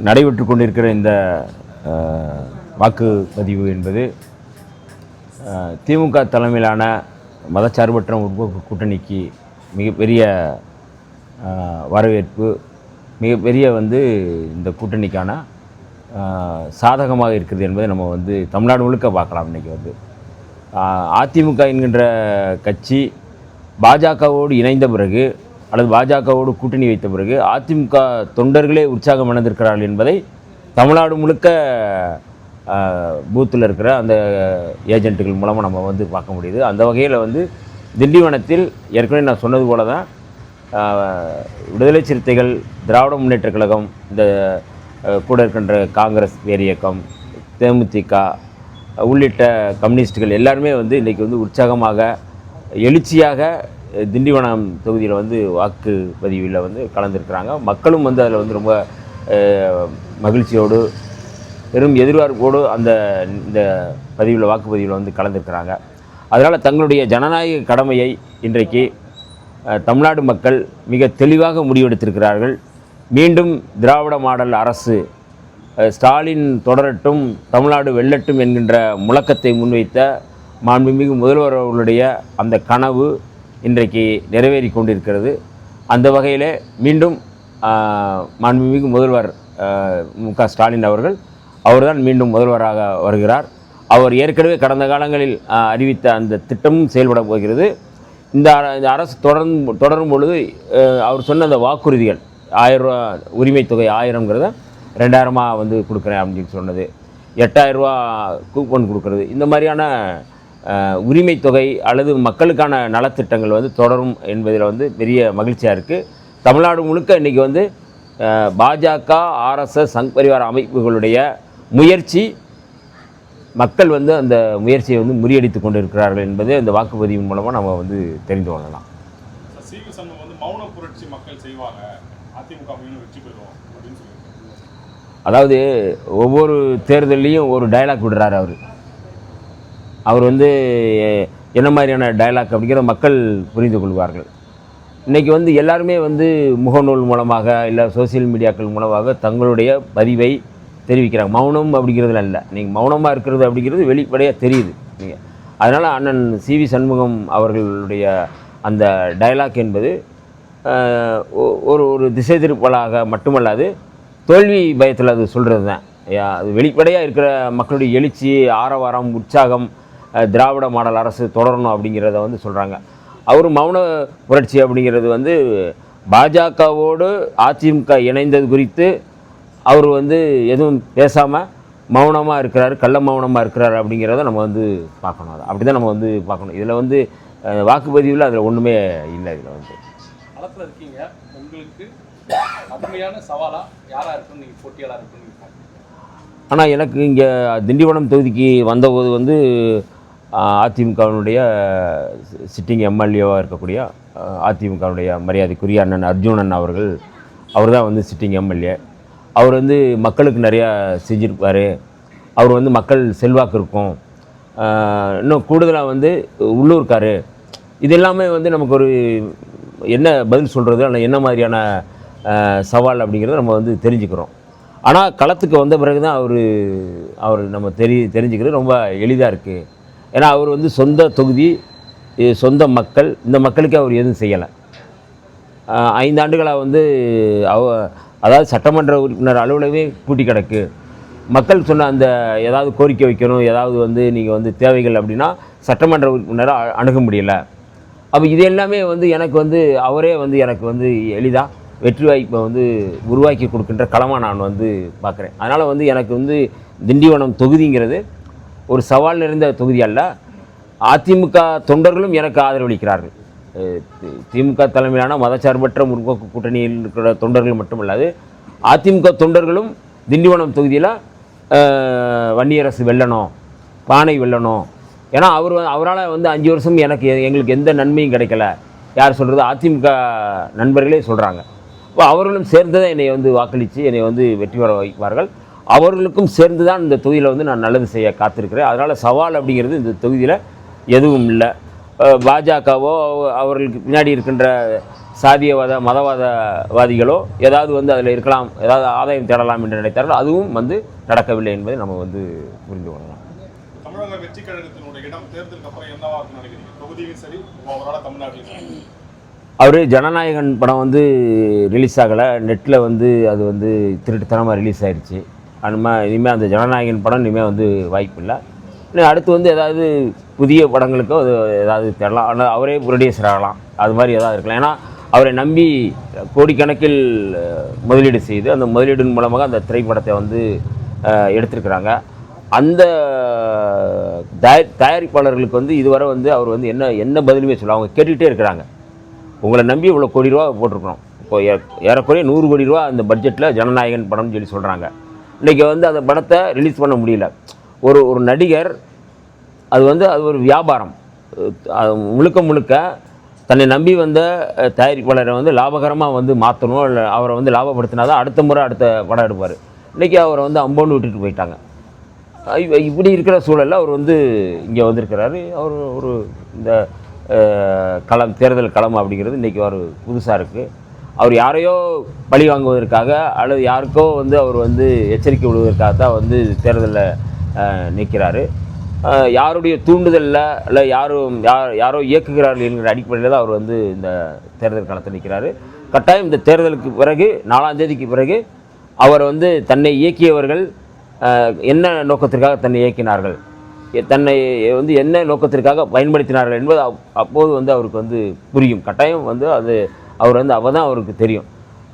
நடைபெற்று கொண்டிருக்கிற இந்த வாக்குப்பதிவு என்பது திமுக தலைமையிலான மதச்சார்பற்ற முற்போக்கு கூட்டணிக்கு மிகப்பெரிய வரவேற்பு, மிகப்பெரிய இந்த கூட்டணிக்கான சாதகமாக இருக்கிறது என்பதை நம்ம தமிழ்நாடு முழுக்க பார்க்கலாம். இன்றைக்கி அதிமுக என்கின்ற கட்சி பாஜகவோடு இணைந்த பிறகு அல்லது பாஜகவோடு கூட்டணி வைத்த பிறகு அதிமுக தொண்டர்களே உற்சாகம் அடைந்திருக்கிறார்கள் என்பதை தமிழ்நாடு முழுக்க பூத்தில் இருக்கிற அந்த ஏஜென்ட்டுகள் மூலமாக நம்ம பார்க்க முடியுது. அந்த வகையில் திண்டிவனத்தில் ஏற்கனவே நான் சொன்னது போல தான் விடுதலை சிறுத்தைகள், திராவிட முன்னேற்ற கழகம், இந்த கூட இருக்கின்ற காங்கிரஸ் வேறு இயக்கம், தேமுதிக உள்ளிட்ட கம்யூனிஸ்டுகள் எல்லாருமே இன்றைக்கி உற்சாகமாக எழுச்சியாக திண்டிவனம் தொகுதியில் வாக்குப்பதிவில் கலந்துருக்கிறாங்க. மக்களும் அதில் ரொம்ப மகிழ்ச்சியோடு பெரும் எதிர்பார்ப்போடு இந்த பதிவில் வாக்குப்பதிவில் கலந்துருக்கிறாங்க. அதனால் தங்களுடைய ஜனநாயக கடமையை இன்றைக்கு தமிழ்நாடு மக்கள் மிக தெளிவாக முடிவெடுத்திருக்கிறார்கள். மீண்டும் திராவிட மாடல் அரசு, ஸ்டாலின் தொடரட்டும், தமிழ்நாடு வெல்லட்டும் என்கின்ற முழக்கத்தை முன்வைத்த மாண்புமிகு முதல்வர் அவர்களுடைய அந்த கனவு இன்றைக்கு நிறைவேறி கொண்டிருக்கிறது. அந்த வகையிலே மீண்டும் மாண்புமிகு முதல்வர் மு.க. ஸ்டாலின் அவர்தான் மீண்டும் முதல்வராக வருகிறார். அவர் ஏற்கனவே கடந்த காலங்களில் அறிவித்த அந்த திட்டமும் செயல்பட போகிறது. இந்த அரசு தொடரும் பொழுது அவர் சொன்ன அந்த வாக்குறுதிகள் 1000 ரூபா உரிமை தொகை 1000ங்கிறத 2000 கொடுக்குறேன் அப்படின்னு சொன்னது, 8000 ரூபா கூப்பன் கொடுக்குறது, இந்த மாதிரியான உரிமை தொகை அல்லது மக்களுக்கான நலத்திட்டங்கள் தொடரும் என்பதில் பெரிய மகிழ்ச்சியாக இருக்குது. தமிழ்நாடு முழுக்க இன்றைக்கி பாஜக, ஆர்எஸ்எஸ், சங் பரிவார அமைப்புகளுடைய முயற்சி, மக்கள் அந்த முயற்சியை முறியடித்து கொண்டு இருக்கிறார்கள் என்பது இந்த வாக்குப்பதிவின் மூலமாக நம்ம தெரிந்து கொள்ளலாம். மௌன புரட்சி மக்கள் செய்வாங்க, அதிமுக வெற்றி பெறுவோம் அப்படின்னு சொல்லி, அதாவது ஒவ்வொரு தேர்தலையும் ஒரு டைலாக் விடுறாரு அவர் என்ன மாதிரியான டைலாக் அப்படிங்கிற மக்கள் புரிந்து கொள்வார்கள். இன்றைக்கி எல்லாருமே முகநூல் மூலமாக இல்லை சோசியல் மீடியாக்கள் மூலமாக தங்களுடைய பதிவை தெரிவிக்கிறாங்க. மௌனம் அப்படிங்கிறதுல இல்லை, நீங்கள் மௌனமாக இருக்கிறது அப்படிங்கிறது வெளிப்படையாக தெரியுது. நீங்கள் அதனால் அண்ணன் சி.வி. சண்முகம் அவர்களுடைய அந்த டைலாக் என்பது ஒரு திசை திருப்பலாக மட்டுமல்லாது தோல்வி பயத்தில் அது சொல்கிறது தான். அது வெளிப்படையாக இருக்கிற மக்களுடைய எழுச்சி, ஆரவாரம், உற்சாகம், திராவிட மாடல் அரசு தொடரணும் அப்படிங்கிறத சொல்கிறாங்க. அவர் மௌன புரட்சி அப்படிங்கிறது பாஜகவோடு அதிமுக இணைந்தது குறித்து அவர் எதுவும் பேசாமல் மௌனமாக இருக்கிறார், கள்ள மௌனமாக இருக்கிறார் அப்படிங்கிறத நம்ம பார்க்கணும். அதை அப்படி தான் நம்ம பார்க்கணும். இதில் வாக்குப்பதிவில் அதில் ஒன்றுமே இல்லை. இதில் களத்தில் இருக்கீங்க, உங்களுக்கு கடுமையான சவாலாக யாராக இருக்குன்னு நீங்கள் போட்டியாளர் இருக்குன்னு நீங்கள் ஆனால் எனக்கு இங்கே திண்டிவனம் தொகுதிக்கு வந்தபோது அதிமுகவினுடைய சிட்டிங் எம்எல்ஏவாக இருக்கக்கூடிய அதிமுகவுடைய மரியாதைக்குரிய அண்ணன் அர்ஜுனன் அவர் தான் சிட்டிங் எம்எல்ஏ. அவர் மக்களுக்கு நிறையா செஞ்சுருப்பார். அவர் மக்கள் செல்வாக்கு இருக்கும். இன்னும் கூடுதலாக உள்ளூர்கார். இது எல்லாமே நமக்கு ஒரு என்ன பதில் சொல்கிறது, ஆனால் என்ன மாதிரியான சவால் அப்படிங்கிறத நம்ம தெரிஞ்சுக்கிறோம். ஆனால் களத்துக்கு வந்த பிறகு தான் அவர் நம்ம தெரிஞ்சுக்கிறது ரொம்ப எளிதாக இருக்குது. ஏன்னா அவர் சொந்த தொகுதி, சொந்த மக்கள், இந்த மக்களுக்கே அவர் எதுவும் செய்யலை. 5 ஆண்டுகளாக அதாவது சட்டமன்ற உறுப்பினர் அலுவலகமே பூட்டி கிடக்கு. மக்கள் சொன்ன அந்த ஏதாவது கோரிக்கை வைக்கணும், ஏதாவது நீங்கள் தேவைகள் அப்படின்னா சட்டமன்ற உறுப்பினரை அணுக முடியலை. அப்போ இது எல்லாமே எனக்கு அவரே எனக்கு எளிதாக வெற்றி வாய்ப்பை உருவாக்கி கொடுக்கின்ற களமாக நான் பார்க்குறேன். அதனால் எனக்கு திண்டிவனம் தொகுதிங்கிறது ஒரு சவால் நிறைந்த தொகுதி அல்ல. அதிமுக தொண்டர்களும் எனக்கு ஆதரவளிக்கிறார்கள். திமுக தலைமையிலான மதச்சார்பற்ற முற்போக்கு கூட்டணியில் இருக்கிற தொண்டர்கள் மட்டுமல்லாது அதிமுக தொண்டர்களும் திண்டிவனம் தொகுதியில் வன்னியரசு வெல்லணும், பானை வெல்லணும். ஏன்னா அவரால் 5 வருஷம் எங்களுக்கு எந்த நன்மையும் கிடைக்கல. யார் சொல்கிறது? அதிமுக நண்பர்களே சொல்கிறாங்க. இப்போ அவர்களும் சேர்ந்து தான் என்னை வாக்களித்து என்னை வெற்றி பெற வைப்பார்கள். அவர்களுக்கும் சேர்ந்து தான் இந்த தொகுதியில் நான் நல்லது செய்ய காத்திருக்கிறேன். அதனால் சவால் அப்படிங்கிறது இந்த தொகுதியில் எதுவும் இல்லை. பாஜகவோ அவர்களுக்கு பின்னாடி இருக்கின்ற சாதியவாத மதவாதவாதிகளோ ஏதாவது வந்து அதில் இருக்கலாம், ஏதாவது ஆதாயம் தேடலாம் என்று நினைத்தார்கள். அதுவும் வந்து நடக்கவில்லை என்பதை நம்ம வந்து புரிந்து கொள்ளலாம். தமிழக வெற்றி கழகத்தினுடைய இடம் தேர்தலுக்கு அப்புறம் என்னவா இருக்குன்னு நினைக்கிறீங்க? தொகுதியும் சரி, ஓவரால் தமிழ்நாட்டிலும் சரி. அவர் ஜனநாயகன் படம் வந்து ரிலீஸ் ஆகலை, நெட்டில் வந்து அது வந்து திருட்டுத்தனமாக ரிலீஸ் ஆயிடுச்சு. இனிமேல் அந்த ஜனநாயகன் படம் இனிமேல் வந்து வாய்ப்பு இல்லை. இன்னும் அடுத்து வந்து ஏதாவது புதிய படங்களுக்கோ அது ஏதாவது தேடலாம், ஆனால் அவரே ப்ரொடியூசர் ஆகலாம், அது மாதிரி ஏதாவது இருக்கலாம். ஏன்னா அவரை நம்பி கோடிக்கணக்கில் முதலீடு செய்து அந்த முதலீடின் மூலமாக அந்த திரைப்படத்தை வந்து எடுத்திருக்கிறாங்க. அந்த தயாரிப்பாளர்களுக்கு வந்து இதுவரை வந்து அவர் வந்து என்ன பதிலுமே சொல்ல, அவங்க கேட்டுக்கிட்டே இருக்கிறாங்க. உங்களை நம்பி இவ்வளோ கோடி ரூபா போட்டிருக்கிறோம், இப்போ ஏறக்குறைய 100 கோடி ரூபா அந்த பட்ஜெட்டில் ஜனநாயகன் படம்னு சொல்லி சொல்கிறாங்க. இன்றைக்கி வந்து அந்த படத்தை ரிலீஸ் பண்ண முடியல. ஒரு நடிகர் அது ஒரு வியாபாரம், முழுக்க தன்னை நம்பி வந்த தயாரிப்பாளரை வந்து லாபகரமாக வந்து மாற்றணும், இல்லை அவரை வந்து லாபப்படுத்தினா தான் அடுத்த முறை அடுத்த படம் எடுப்பார். இன்றைக்கி அவரை வந்து அம்போன்னு விட்டுட்டு போயிட்டாங்க. இப்படி இருக்கிற சூழலில் அவர் வந்து இங்கே வந்திருக்கிறாரு. அவர் ஒரு இந்த தேர்தல் களம் அப்படிங்கிறது இன்றைக்கி அவர் புதுசாக இருக்குது. அவர் யாரையோ பழி வாங்குவதற்காக அல்லது யாருக்கோ வந்து அவர் வந்து எச்சரிக்கை விடுவதற்காக தான் வந்து தேர்தலில் நிற்கிறாரு. யாருடைய தூண்டுதலில் இல்லை யாரோ இயக்குகிறார்கள் என்கிற அடிப்படையில் தான் அவர் வந்து இந்த தேர்தல் களத்தில் நிற்கிறாரு. கட்டாயம் இந்த தேர்தலுக்கு பிறகு 4ஆம் தேதிக்கு பிறகு அவர் வந்து தன்னை இயக்கியவர்கள் என்ன நோக்கத்திற்காக தன்னை இயக்கினார்கள், தன்னை வந்து என்ன நோக்கத்திற்காக பயன்படுத்தினார்கள் என்பது அப்போது வந்து அவருக்கு வந்து புரியும். கட்டாயம் வந்து அவர் வந்து தான் அவருக்கு தெரியும்.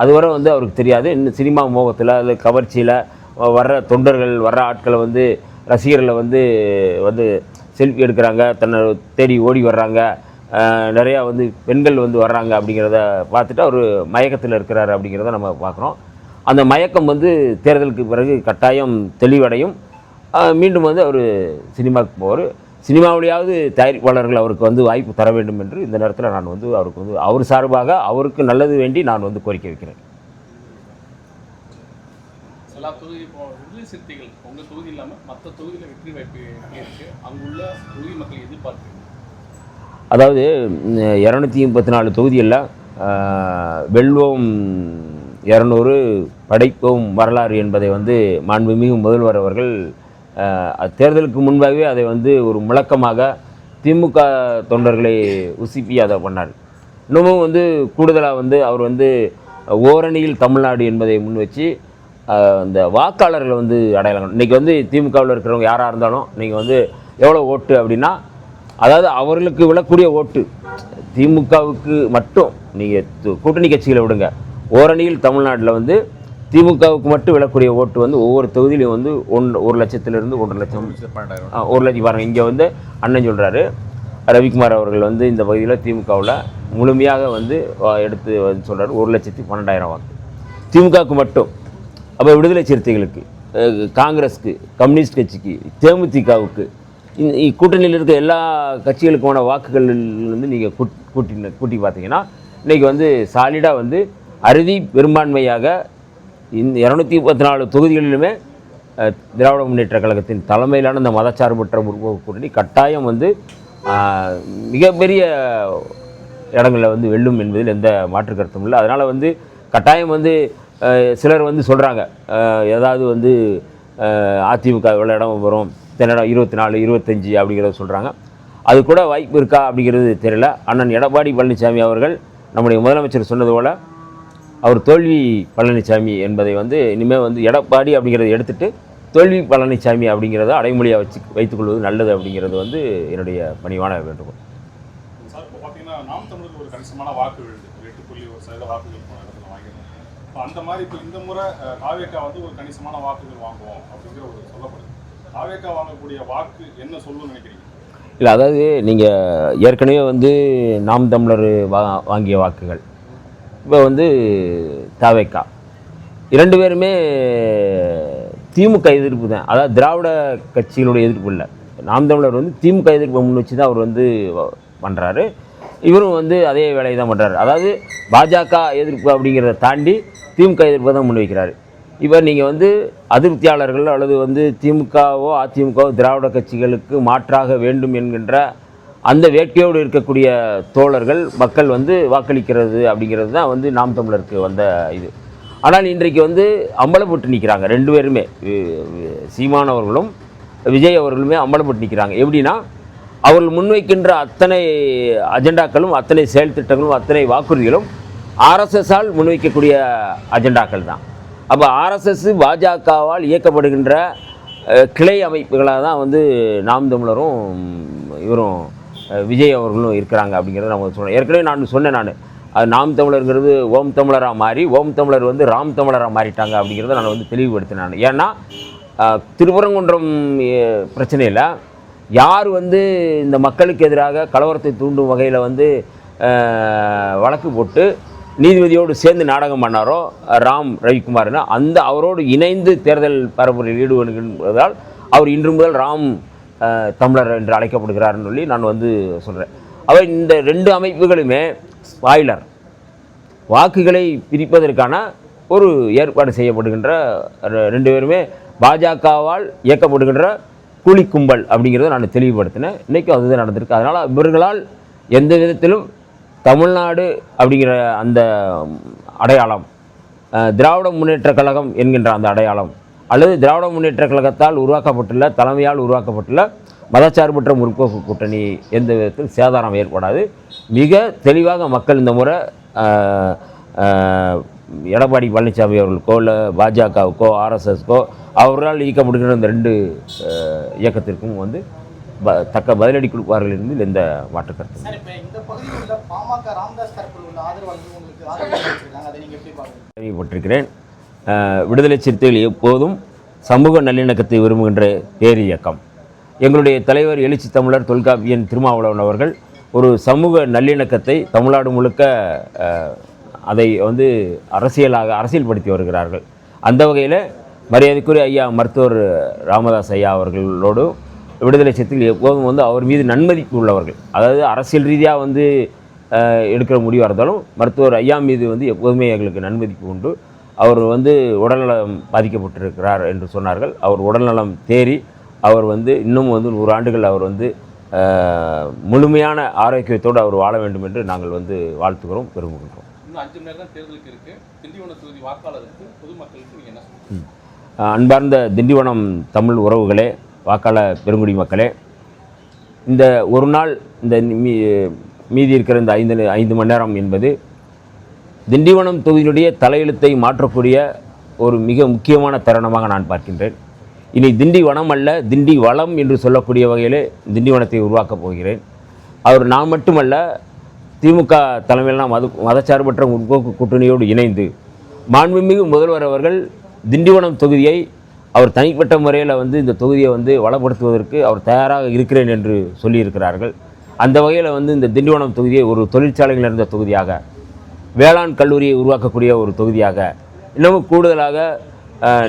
அதுவரை வந்து அவருக்கு தெரியாது. இன்னும் சினிமா மோகத்தில் அல்லது கவர்ச்சியில் வர்ற தொண்டர்கள் வர்ற ஆட்களை வந்து ரசிகர்களை வந்து செல்ஃபி எடுக்கிறாங்க, தன்னை தேடி ஓடி வர்றாங்க, நிறையா வந்து பெண்கள் வந்து வர்றாங்க அப்படிங்கிறத பார்த்துட்டு அவர் மயக்கத்தில் இருக்கிறாரு அப்படிங்கிறத நம்ம பார்க்குறோம். அந்த மயக்கம் வந்து தேர்தலுக்கு பிறகு கட்டாயம் தெளிவடையும். மீண்டும் வந்து அவர் சினிமாவுக்கு போவார். சினிமாவிலேயாவது தயாரிப்பாளர்கள் அவருக்கு வந்து வாய்ப்பு தர வேண்டும் என்று இந்த நேரத்தில் நான் வந்து அவருக்கு வந்து அவர் சார்பாக அவருக்கு நல்லது வேண்டி நான் வந்து கோரிக்கை வைக்கிறேன். எல்லா தொகுதி இப்போ விடுதலை சிறுத்தைகள் உங்கள் தொகுதி இல்லாமல் மற்ற தொகுதியில் வெற்றி வாய்ப்பு இருக்குது, அங்குள்ள தொகுதி மக்கள் எதிர்பார்க்குறீங்க? அதாவது 234 தொகுதிகளில் வெல்வோம் 200 படைப்போம் வரலாறு என்பதை வந்து மாண்புமிகு முதல்வர் அவர்கள் தேர்தலுக்கு முன்பாகவே அதை வந்து ஒரு முழக்கமாக திமுக தொண்டர்களை உசுப்பி அதை பண்ணார். இன்னமும் வந்து கூடுதலாக வந்து அவர் வந்து ஓரணியில் தமிழ்நாடு என்பதை முன் வச்சு அந்த வாக்காளர்களை வந்து அடையாளம். இன்றைக்கி வந்து திமுகவில் இருக்கிறவங்க யாராக இருந்தாலும் நீங்கள் வந்து எவ்வளோ ஓட்டு அப்படின்னா, அதாவது அவர்களுக்கு விழக்கூடிய ஓட்டு திமுகவுக்கு மட்டும் நீங்கள் கூட்டணி கட்சிகளை விடுங்க, ஓரணியில் தமிழ்நாட்டில் வந்து திமுகவுக்கு மட்டும் விழக்கூடிய ஓட்டு வந்து ஒவ்வொரு தொகுதியிலையும் வந்து 1 லட்சத்திலிருந்து 1.5 லட்சம் 1 லட்சம் பாருங்கள். இங்கே வந்து அண்ணன் சொல்கிறாரு, ரவிக்குமார் அவர்கள் வந்து இந்த பகுதியில் திமுகவில் முழுமையாக வந்து எடுத்து வந்து சொல்கிறார் 1,12,000 வாக்கு திமுகவுக்கு மட்டும். அப்போ விடுதலை சிறுத்தைகளுக்கு, காங்கிரஸுக்கு, கம்யூனிஸ்ட் கட்சிக்கு, தேமுதிகவுக்கு, கூட்டணியில் இருக்க எல்லா கட்சிகளுக்குமான வாக்குகள் வந்து நீங்கள் கூட்டி பார்த்தீங்கன்னா இன்றைக்கி வந்து சாலிடாக வந்து அறுதி பெரும்பான்மையாக இந்த 234 தொகுதிகளிலுமே திராவிட முன்னேற்ற கழகத்தின் தலைமையிலான இந்த மதச்சார்பற்ற முற்போக்கு கூட்டணி கட்டாயம் வந்து மிகப்பெரிய இடங்களில் வந்து வெல்லும் என்பதில் எந்த மாற்று கருத்தும் இல்லை. அதனால் வந்து கட்டாயம் வந்து சிலர் வந்து சொல்கிறாங்க, ஏதாவது வந்து அதிமுக எவ்வளோ இடம் வரும், இத்தனை இடம் 24 25 அப்படிங்கிறத சொல்கிறாங்க. அது கூட வாய்ப்பு இருக்கா அப்படிங்கிறது தெரியல. அண்ணன் எடப்பாடி பழனிசாமி அவர்கள் நம்முடைய முதலமைச்சர் சொன்னது போல் அவர் தோல்வி பழனிசாமி என்பதை வந்து இனிமேல் வந்து எடப்பாடி அப்படிங்கிறத எடுத்துகிட்டு தோல்வி பழனிசாமி அப்படிங்கிறத அடைமொழியாக வைத்துக்கொள்வது நல்லது அப்படிங்கிறது வந்து என்னுடைய பணிவான வேண்டுகோள். சார், இப்போ பார்த்தீங்கன்னா நாம் தமிழருக்கு ஒரு கணிசமான வாக்கு விழுது, 8.1% வாக்குகள் வாங்கியிருக்கோம். அந்த மாதிரி இப்போ இந்த முறை தாவேகா வந்து ஒரு கணிசமான வாக்குகள் வாங்குவோம் அப்படிங்கிற ஒரு சொல்லப்படுது. தாவேகா வாங்கக்கூடிய வாக்கு என்ன சொல்லணும்னு நினைக்கிறீங்க? இல்லை, அதாவது நீங்கள் ஏற்கனவே வந்து நாம் தமிழர் வாங்கிய வாக்குகள் இப்போ வந்து தாவேகா 2 பேருமே திமுக எதிர்ப்பு தான். அதாவது திராவிட கட்சிகளுடைய எதிர்ப்பு இல்லை. நாம் தமிழர் வந்து திமுக எதிர்ப்பை முன் வச்சு தான் அவர் வந்து பண்ணுறாரு. இவரும் வந்து அதே வேலையை தான் பண்ணுறாரு. அதாவது பாஜக எதிர்ப்பு அப்படிங்கிறத தாண்டி திமுக எதிர்ப்பை தான் முன்வைக்கிறாரு. இப்போ நீங்கள் வந்து அதிருப்தியாளர்கள் அல்லது வந்து திமுகவோ அதிமுகவோ திராவிட கட்சிகளுக்கு மாற்றாக வேண்டும் என்கின்ற அந்த வேட்கையோடு இருக்கக்கூடிய தோழர்கள் மக்கள் வந்து வாக்களிக்கிறது அப்படிங்கிறது தான் வந்து நாம் தமிழருக்கு வந்த இது. ஆனால் இன்றைக்கு வந்து அம்பலப்பட்டு நிற்கிறாங்க ரெண்டு பேருமே, சீமான் அவர்களும் விஜய் அவர்களுமே அம்பலப்பட்டு நிற்கிறாங்க. எப்படின்னா அவர்கள் முன்வைக்கின்ற அத்தனை அஜெண்டாக்களும் அத்தனை செயல் திட்டங்களும் அத்தனை வாக்குறுதிகளும் ஆர்எஸ்எஸ்ஸால் முன்வைக்கக்கூடிய அஜெண்டாக்கள் தான். அப்போ ஆர்எஸ்எஸ் பாஜகவால் இயக்கப்படுகின்ற கிளை அமைப்புகளாக தான் வந்து நாம் தமிழரும் இவரும் விஜய் அவர்களும் இருக்கிறாங்க அப்படிங்கிறத நம்ம சொல்கிறோம். ஏற்கனவே நான் சொன்னேன், அது நாம் தமிழருங்கிறது ஓம் தமிழராக மாறி ஓம் தமிழர் வந்து ராம் தமிழராக மாறிட்டாங்க அப்படிங்கிறத நான் வந்து தெளிவுபடுத்தினேன். ஏன்னா திருப்பரங்குன்றம் பிரச்சனையில் யார் வந்து இந்த மக்களுக்கு எதிராக கலவரத்தை தூண்டும் வகையில் வந்து வழக்கு போட்டு நீதிபதியோடு சேர்ந்து நாடகம் பண்ணாரோ ராம் ரவிக்குமார்னு, அந்த அவரோடு இணைந்து தேர்தல் பரப்புரையில் ஈடுபடுகின்றதால் அவர் இன்று முதல் ராம் தமிழர் என்று அழைக்கப்படுகிறார்னு சொல்லி நான் வந்து சொல்கிறேன். அவை இந்த ரெண்டு அமைப்புகளுமே ஸ்பாய்லர், வாக்குகளை பிரிப்பதற்கான ஒரு ஏற்பாடு செய்யப்படுகின்ற ரெண்டு பேருமே பாஜகவால் இயக்கப்படுகின்ற கூலி கும்பல் அப்படிங்கிறத நான் தெளிவுபடுத்தினேன். இன்றைக்கும் அதுதான் நடந்திருக்கு. அதனால் இவர்களால் எந்த விதத்திலும் தமிழ்நாடு அப்படிங்கிற அந்த அடையாளம், திராவிட முன்னேற்றக் கழகம் என்கின்ற அந்த அடையாளம், அல்லது திராவிட முன்னேற்றக் கழகத்தால் உருவாக்கப்பட்டுள்ள தலைமையால் உருவாக்கப்பட்டுள்ள மதச்சார்பற்ற முற்போக்கு கூட்டணி எந்த விதத்தில் சேதாரம் ஏற்படாது. மிக தெளிவாக மக்கள் இந்த முறை எடப்பாடி பழனிசாமி அவர்களுக்கோ இல்லை பாஜகவுக்கோ ஆர்எஸ்எஸ்க்கோ அவர்களால் இயக்கப்படுகிற இந்த ரெண்டு இயக்கத்திற்கும் வந்து தக்க பதிலடி கொடுப்பார்கள் என்பதில் எந்த மாற்று கருத்து. கேள்விப்பட்டிருக்கிறேன். விடுதலை சிறுத்தைகள் எப்போதும் சமூக நல்லிணக்கத்தை விரும்புகின்ற பேர் இயக்கம். எங்களுடைய தலைவர் எழுச்சி தமிழர் தொல்காப்பியன் திருமாவளவன் அவர்கள் ஒரு சமூக நல்லிணக்கத்தை தமிழ்நாடு முழுக்க அதை வந்து அரசியல்படுத்தி வருகிறார்கள். அந்த வகையில் மரியாதைக்குரிய ஐயா மருத்துவர் ராமதாஸ் ஐயா அவர்களோடு விடுதலை சிறுத்தைகள் எப்போதும் வந்து அவர் மீது நன்மதிப்பு உள்ளவர்கள். அதாவது அரசியல் ரீதியாக வந்து எடுக்கிற முடிவாக இருந்தாலும் மருத்துவர் ஐயா மீது வந்து எப்போதுமே எங்களுக்கு நன்மதிப்பு உண்டு. அவர் வந்து உடல்நலம் பாதிக்கப்பட்டிருக்கிறார் என்று சொன்னார்கள். அவர் உடல்நலம் தேறி அவர் வந்து இன்னும் வந்து 100 ஆண்டுகள் அவர் வந்து முழுமையான ஆரோக்கியத்தோடு அவர் வாழ வேண்டும் என்று நாங்கள் வந்து வாழ்த்துகிறோம், விரும்புகின்றோம். இன்னும் 5 மணி நேரம் தான் தேர்தலுக்கு இருக்குது. திண்டிவனம் தொகுதி வாக்காளருக்கு பொதுமக்களுக்கு நீங்கள் என்ன சொல்லுங்கள்? அன்பார்ந்த திண்டிவனம் தமிழ் உறவுகளே, வாக்காளர் பெருங்குடி மக்களே, இந்த ஒரு நாள் இந்த மீதி இருக்கிற இந்த 5 மணி நேரம் என்பது திண்டிவனம் தொகுதியினுடைய தலையெழுத்தை மாற்றக்கூடிய ஒரு மிக முக்கியமான தருணமாக நான் பார்க்கின்றேன். இனி திண்டிவனம் அல்ல, திண்டி வளம் என்று சொல்லக்கூடிய வகையிலே திண்டிவனத்தை உருவாக்கப் போகிறேன். அவர் நான் மட்டுமல்ல, திமுக தலைமையிலான மதச்சார்பற்ற முற்போக்கு கூட்டணியோடு இணைந்து மாண்புமிகு முதல்வர் அவர்கள் திண்டிவனம் தொகுதியை அவர் தனிப்பட்ட முறையில் வந்து இந்த தொகுதியை வந்து வளப்படுத்துவதற்கு அவர் தயாராக இருக்கிறேன் என்று சொல்லியிருக்கிறார்கள். அந்த வகையில் வந்து இந்த திண்டிவனம் தொகுதியை ஒரு தொழிற்சாலைகள் இருந்த தொகுதியாக, வேளாண் கல்லூரியை உருவாக்கக்கூடிய ஒரு தொகுதியாக, இன்னமும் கூடுதலாக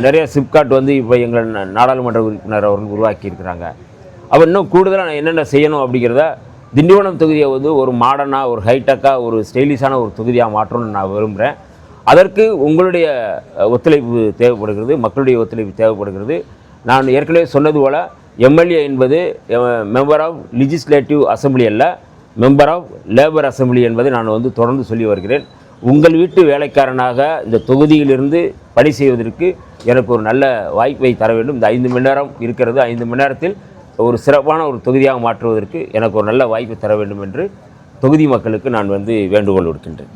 நிறைய சிப்காட் வந்து இப்போ எங்கள் நாடாளுமன்ற உறுப்பினர் அவர்கள் உருவாக்கியிருக்கிறாங்க. அப்போ இன்னும் கூடுதலாக என்னென்ன செய்யணும் அப்படிங்கிறத திண்டிவனம் தொகுதியை வந்து ஒரு மாடர்னாக, ஒரு ஹைடெக்காக, ஒரு ஸ்டைலிஷான ஒரு தொகுதியாக மாற்றணும்னு நான் விரும்புகிறேன். அதற்கு உங்களுடைய ஒத்துழைப்பு தேவைப்படுகிறது, மக்களுடைய ஒத்துழைப்பு தேவைப்படுகிறது. நான் ஏற்கனவே சொன்னது போல் எம்எல்ஏ என்பது மெம்பர் ஆஃப் லெஜிஸ்லேட்டிவ் அசம்பிளி அல்ல, மெம்பர் ஆஃப் லேபர் அசம்பிளி என்பதை நான் வந்து தொடர்ந்து சொல்லி வருகிறேன். உங்கள் வீட்டு வேலைக்காரனாக இந்த தொகுதியிலிருந்து பணி செய்வதற்கு எனக்கு ஒரு நல்ல வாய்ப்பை தர வேண்டும். இந்த 5 மணி நேரம் இருக்கிறது, 5 மணி நேரத்தில் ஒரு சிறப்பான ஒரு தொகுதியாக மாற்றுவதற்கு எனக்கு ஒரு நல்ல வாய்ப்பு தர வேண்டும் என்று தொகுதி மக்களுக்கு நான் வந்து வேண்டுகோள் விடுக்கின்றேன்.